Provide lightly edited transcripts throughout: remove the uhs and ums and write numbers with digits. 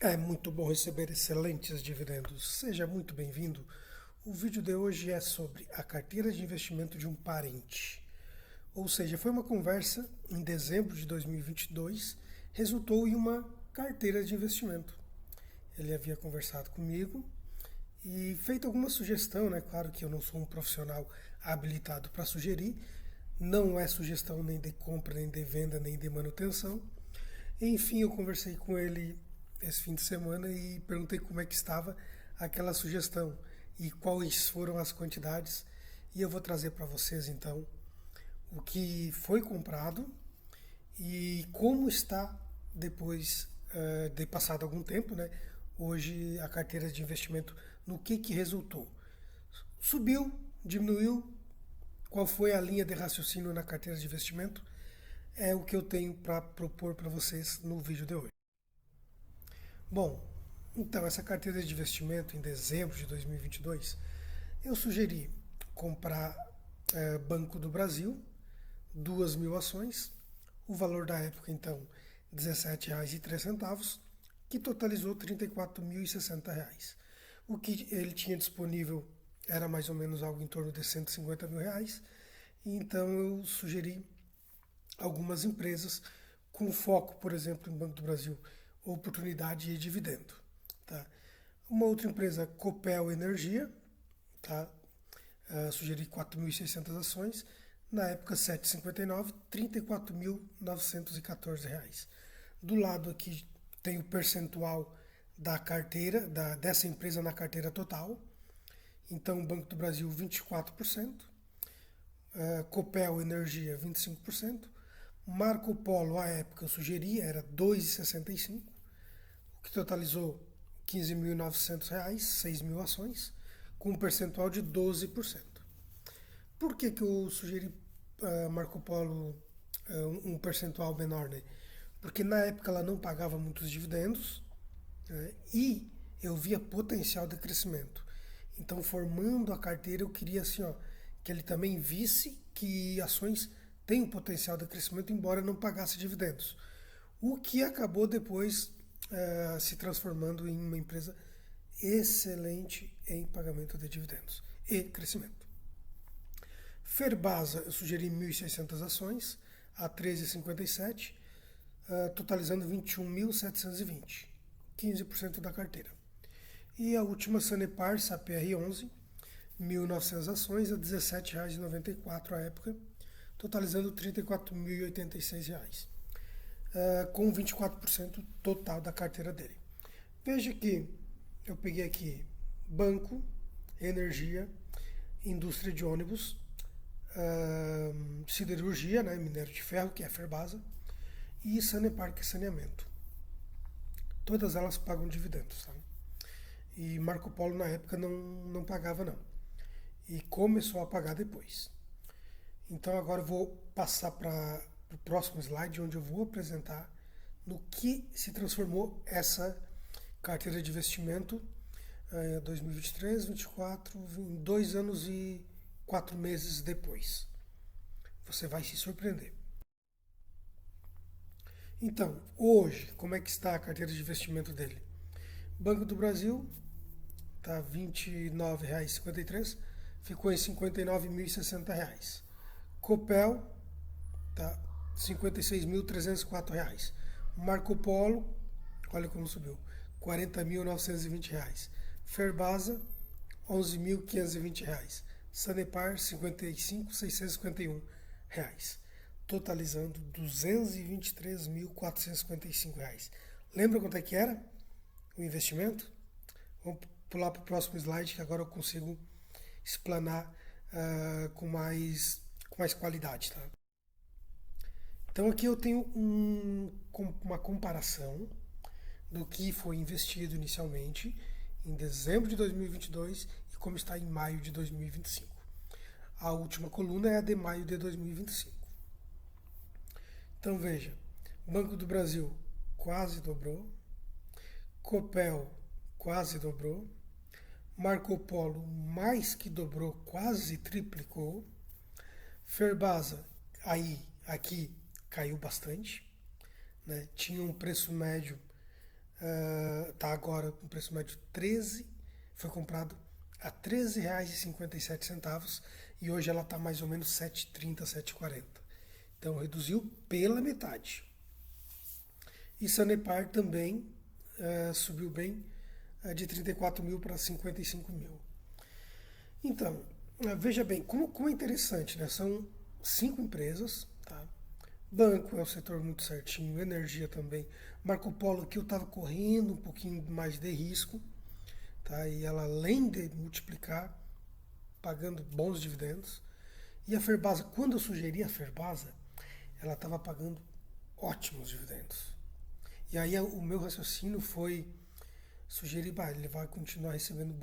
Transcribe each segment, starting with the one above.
É muito bom receber excelentes dividendos. Seja muito bem-vindo. O vídeo de hoje é sobre a carteira de investimento de um parente. Ou seja, foi uma conversa em dezembro de 2022, resultou em uma carteira de investimento. Ele havia conversado comigo e feito alguma sugestão, né? Claro que eu não sou um profissional habilitado para sugerir, não é sugestão nem de compra, nem de venda, nem de manutenção. Enfim, eu conversei com ele esse fim de semana e perguntei como é que estava aquela sugestão e quais foram as quantidades. E eu vou trazer para vocês então o que foi comprado e como está depois de passado algum tempo, né? Hoje a carteira de investimento no que resultou? Subiu, diminuiu? Qual foi a linha de raciocínio na carteira de investimento? É o que eu tenho para propor para vocês no vídeo de hoje. Bom, então essa carteira de investimento em dezembro de 2022, eu sugeri comprar Banco do Brasil, 2.000 ações, o valor da época então R$ 17,03, que totalizou R$ 34.060. O que ele tinha disponível era mais ou menos algo em torno de R$ 150.000, então eu sugeri algumas empresas com foco, por exemplo, em Banco do Brasil, oportunidade e dividendo. Tá? Uma outra empresa, Copel Energia, tá? Sugeri 4.600 ações, na época R$ 7,59, R$ 34.914. Do lado aqui tem o percentual da carteira, dessa empresa na carteira total. Então, Banco do Brasil, 24%, Copel Energia, 25%, Marco Polo, à época, eu sugeri, era R$ 2,65, o que totalizou R$ 15.900, 6.000 ações, com um percentual de 12%. Por que eu sugeri Marco Polo um percentual menor? Né? Porque na época ela não pagava muitos dividendos, né? E eu via potencial de crescimento. Então, formando a carteira, eu queria assim, ó, que ele também visse que ações têm um potencial de crescimento, embora não pagasse dividendos. O que acabou depois se transformando em uma empresa excelente em pagamento de dividendos e crescimento. Ferbasa, eu sugeri 1.600 ações a 13,57, totalizando 21.720, 15% da carteira. E a última Sanepar, SAPR11, 1.900 ações a R$ 17,94 à época, totalizando R$ 34.086, com 24% total da carteira dele. Veja que eu peguei aqui banco, energia, indústria de ônibus, siderurgia, né, minério de ferro, que é a Ferbasa, e Sanepar, que é saneamento. Todas elas pagam dividendos. Tá? E Marco Polo na época não pagava não. E começou a pagar depois. Então agora eu vou passar para o próximo slide, onde eu vou apresentar no que se transformou essa carteira de investimento 2023, 2024, em 2 anos e 4 meses depois. Você vai se surpreender. Então, hoje, como é que está a carteira de investimento dele? Banco do Brasil está R$ 29,53, ficou em R$ 59.060. Copel tá R$ 56.304. Marco Polo, olha como subiu, R$ 40.920. Ferbasa, R$ 11.520. Sanepar, R$ 55.651, totalizando R$ 223.455. Lembra quanto é que era o investimento? Vamos pular para o próximo slide, que agora eu consigo explanar com mais qualidade. Tá? Então aqui eu tenho uma comparação do que foi investido inicialmente em dezembro de 2022 e como está em maio de 2025. A última coluna é a de maio de 2025. Então veja, Banco do Brasil quase dobrou, Copel quase dobrou, Marco Polo mais que dobrou, quase triplicou, Ferbasa aqui caiu bastante, né? Tinha um preço médio Está agora com preço médio 13, foi comprado a R$ 13,57 e hoje ela está mais ou menos 7,30, 7,40. Então reduziu pela metade. E Sanepar também subiu bem de 34 mil para 55 mil. Então, veja bem, como é interessante, né? São 5 empresas, tá? Banco é um setor muito certinho, energia também. Marco Polo, que eu estava correndo um pouquinho mais de risco, tá? E ela, além de multiplicar, pagando bons dividendos. E a Ferbasa, quando eu sugeri a Ferbasa, ela estava pagando ótimos dividendos. E aí o meu raciocínio foi sugerir, bah, ele vai continuar recebendo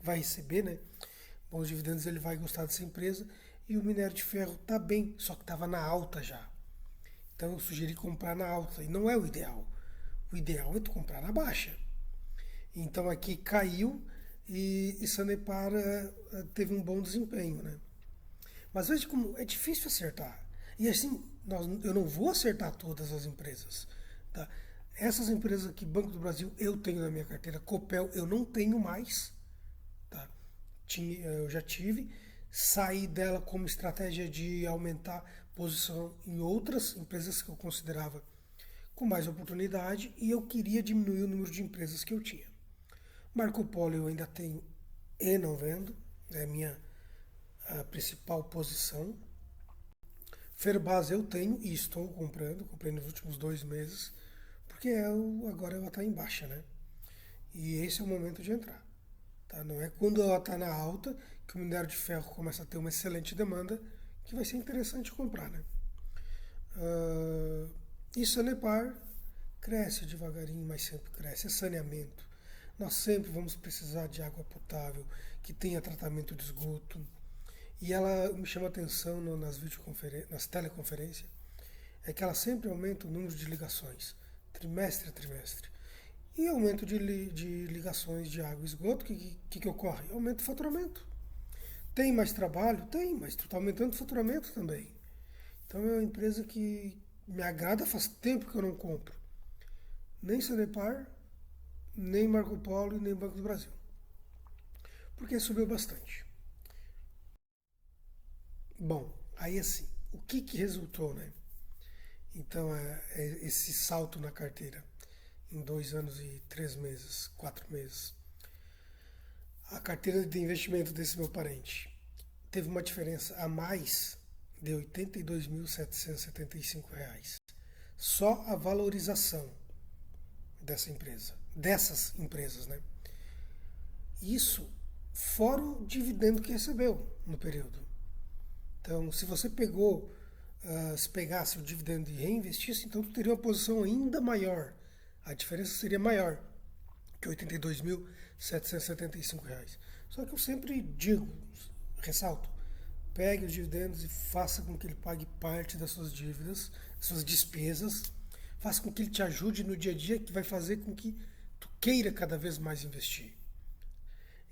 vai receber, né? Bons dividendos, ele vai gostar dessa empresa. E o minério de ferro tá bem, só que estava na alta já. Então eu sugeri comprar na alta. E não é o ideal. O ideal é tu comprar na baixa. Então aqui caiu e Sanepar teve um bom desempenho, né? Mas veja como é difícil acertar. E assim, eu não vou acertar todas as empresas. Tá? Essas empresas aqui, Banco do Brasil, eu tenho na minha carteira. Copel, eu não tenho mais. Tá? Eu já tive. Saí dela como estratégia de aumentar posição em outras empresas que eu considerava com mais oportunidade e eu queria diminuir o número de empresas que eu tinha. Marco Polo eu ainda tenho e não vendo, é a minha principal posição. Ferbasa eu tenho e estou comprando, comprei nos últimos 2 meses, porque agora ela está em baixa, né? E esse é o momento de entrar. Tá? Não é quando ela está na alta que o minério de ferro começa a ter uma excelente demanda que vai ser interessante comprar, né? E Sanepar cresce devagarinho, mas sempre cresce. É saneamento. Nós sempre vamos precisar de água potável, que tenha tratamento de esgoto. E ela me chama a atenção nas teleconferências, é que ela sempre aumenta o número de ligações, trimestre a trimestre. E aumento de ligações de água e esgoto, o que ocorre? Aumenta o faturamento. Tem mais trabalho? Tem, mas tu está aumentando o faturamento também. Então é uma empresa que me agrada, faz tempo que eu não compro. Nem Sanepar, nem Marco Polo e nem Banco do Brasil. Porque subiu bastante. Bom, aí assim, o que resultou, né? Então, esse salto na carteira em 2 anos e 3 meses, 4 meses. A carteira de investimento desse meu parente teve uma diferença a mais de R$ 82.775. Só a valorização dessas empresas, né? Isso fora o dividendo que recebeu no período. Então, se você se pegasse o dividendo e reinvestisse, então tu teria uma posição ainda maior. A diferença seria maior que R$ 82.775. Só que eu sempre digo, ressalto, pegue os dividendos e faça com que ele pague parte das suas dívidas, suas despesas, faça com que ele te ajude no dia a dia, que vai fazer com que tu queira cada vez mais investir.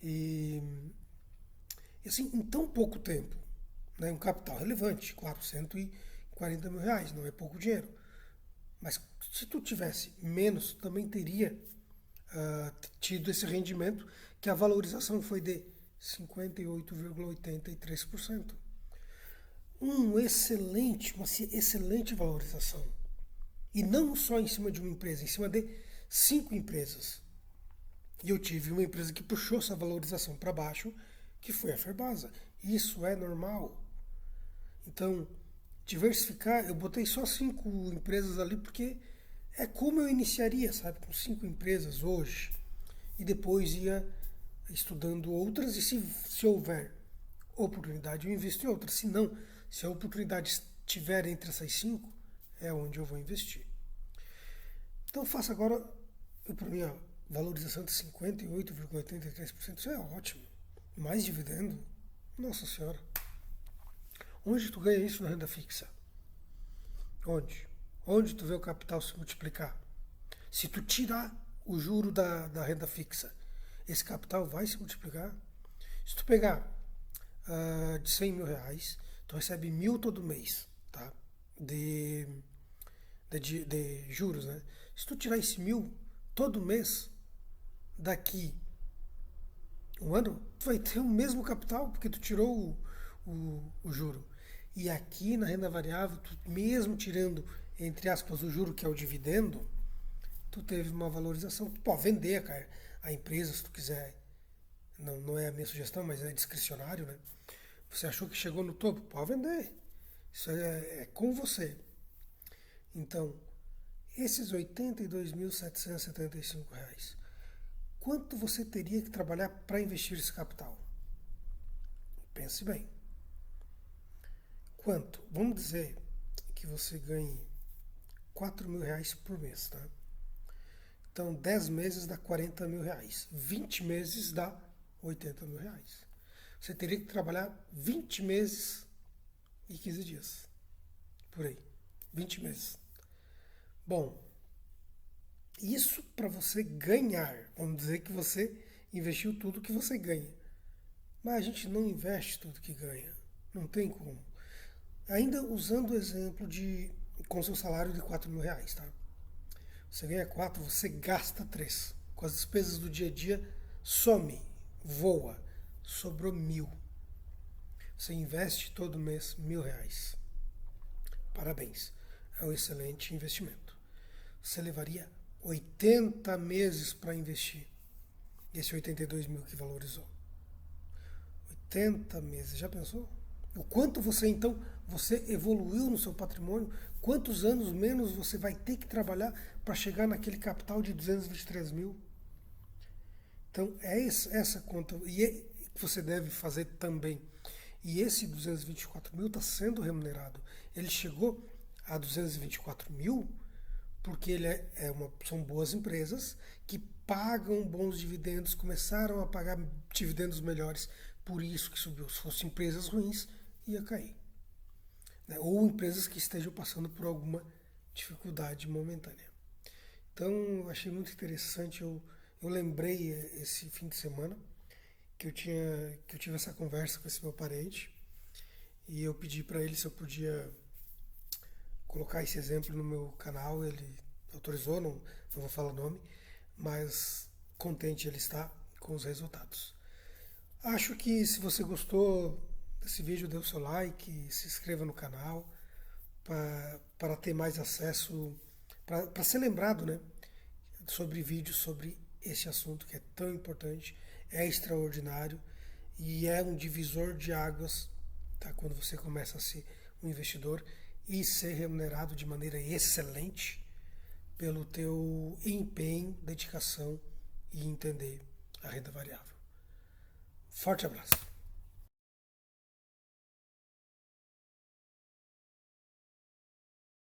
E assim, em tão pouco tempo, né, um capital relevante, claro, R$ 140 mil, não é pouco dinheiro. Mas se tu tivesse menos, também teria tido esse rendimento, que a valorização foi de 58,83%. Uma excelente valorização. E não só em cima de uma empresa, em cima de 5 empresas. E eu tive uma empresa que puxou essa valorização para baixo, que foi a Ferbasa. Isso é normal. Então, diversificar, eu botei só 5 empresas ali porque é como eu iniciaria, sabe, com 5 empresas hoje. E depois ia estudando outras e se houver oportunidade eu invisto em outras. Se não, se a oportunidade estiver entre essas 5, é onde eu vou investir. Então faça agora, para mim, a valorização de 58,83%, isso é ótimo. Mais dividendo, nossa senhora. Onde tu ganha isso na renda fixa? Onde? Onde tu vê o capital se multiplicar? Se tu tirar o juro da renda fixa, esse capital vai se multiplicar? Se tu pegar de R$ 100 mil, tu recebe 1.000 todo mês, tá? De juros, né? Se tu tirar esse 1.000, todo mês, daqui um ano, tu vai ter o mesmo capital, porque tu tirou o juro. E aqui na renda variável, tu, mesmo tirando, entre aspas, o juro, que é o dividendo, tu teve uma valorização. Tu pode vender a empresa se tu quiser. Não, não é a minha sugestão, mas é discricionário, né? Você achou que chegou no topo? Pode vender. Isso é com você. Então, esses R$ 82.775, quanto você teria que trabalhar para investir esse capital? Pense bem. Quanto? Vamos dizer que você ganhe R$ 4.000 por mês, tá? Então, 10 meses dá R$ 40.000. 20 meses dá R$ 80.000. Você teria que trabalhar 20 meses e 15 dias. Por aí. 20 meses. Bom, isso para você ganhar. Vamos dizer que você investiu tudo que você ganha. Mas a gente não investe tudo que ganha. Não tem como. Ainda usando o exemplo de com seu salário de R$ 4.000, tá? Você ganha 4, você gasta 3. Com as despesas do dia a dia, some, voa. Sobrou 1.000. Você investe todo mês R$ 1.000. Parabéns. É um excelente investimento. Você levaria 80 meses para investir esse 82.000 que valorizou. 80 meses, já pensou? O quanto você, então, você evoluiu no seu patrimônio, quantos anos menos você vai ter que trabalhar para chegar naquele capital de 223.000? Então, é essa conta que você deve fazer também. E esse 224.000 está sendo remunerado. Ele chegou a 224.000 porque são boas empresas que pagam bons dividendos, começaram a pagar dividendos melhores, por isso que subiu. Se fossem empresas ruins, ia cair. Né? Ou empresas que estejam passando por alguma dificuldade momentânea. Então, eu achei muito interessante, eu lembrei esse fim de semana que eu tive essa conversa com esse meu parente e eu pedi para ele se eu podia colocar esse exemplo no meu canal. Ele autorizou, não vou falar o nome, mas contente ele está com os resultados. Acho que se você gostou desse vídeo, dê o seu like, se inscreva no canal para ter mais acesso, para ser lembrado, né, sobre vídeos sobre esse assunto que é tão importante, é extraordinário e é um divisor de águas, tá, quando você começa a ser um investidor e ser remunerado de maneira excelente pelo teu empenho, dedicação e entender a renda variável. Forte abraço.